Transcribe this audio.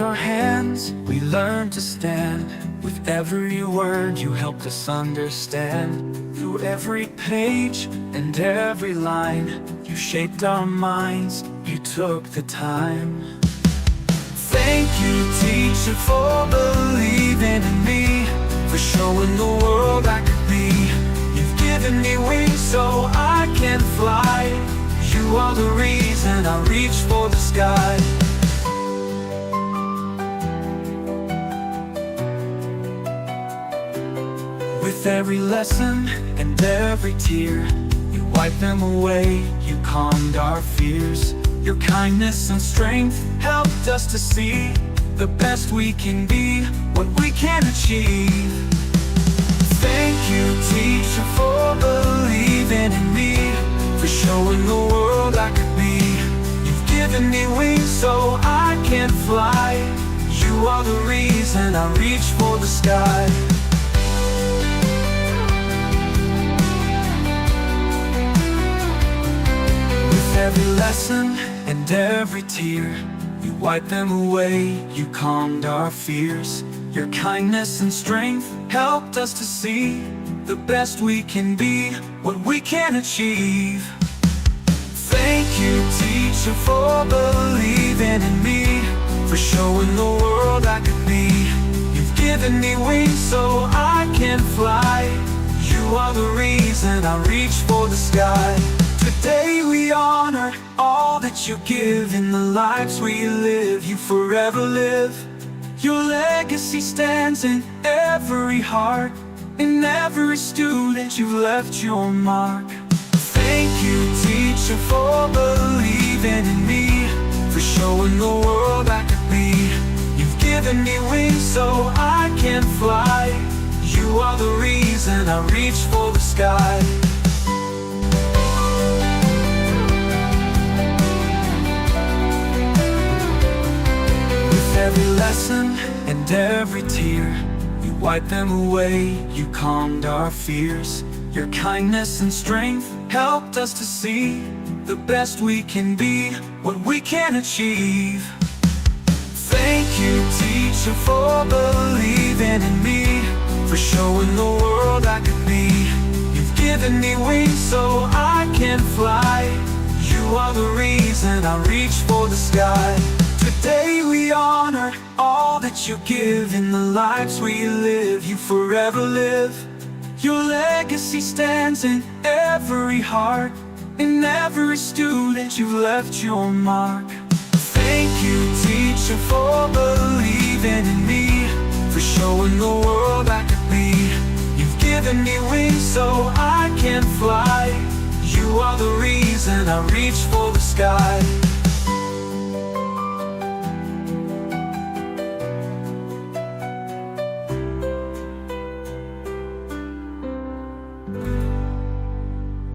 our hands, we learned to stand. With every word you helped us understand. Through every page and every line, you shaped our minds, you took the time. Thank you, teacher, for believing in me, for showing the world I could be. You've given me wings so I can fly. You are the reason I reach for the sky. With every lesson and every tear, you wiped them away, you calmed our fears. Your kindness and strength helped us to see the best we can be, what we can achieve. Thank you, teacher, for believing in me, for showing the world I could be. You've given me wings so I can fly. You are the reason I reach for the sky. Every lesson and every tear, you wiped them away, you calmed our fears. Your kindness and strength helped us to see the best we can be, what we can achieve. Thank you, teacher, for believing in me, for showing the world I could be. You've given me wings so I can fly. You are the reason I reach for the sky. Today we honor all that you give in the lives we live. You forever live. Your legacy stands in every heart. In every student you've left your mark. Thank you, teacher, for believing in me, for showing the world I could be. You've given me wings so I can fly. You are the reason I reach for the sky. Every lesson and every tear, you wiped them away, you calmed our fears. Your kindness and strength helped us to see the best we can be, what we can achieve. Thank you, teacher, for believing in me, for showing the world I could be. You've given me wings so I can fly. You are the reason I reach for the sky. Today we honor all that you give in the lives we live. You forever live. Your legacy stands in every heart. In every student you've left your mark. Thank you, teacher, for believing in me, for showing the world I could be. You've given me wings so I can fly. You are the reason I reach for the sky.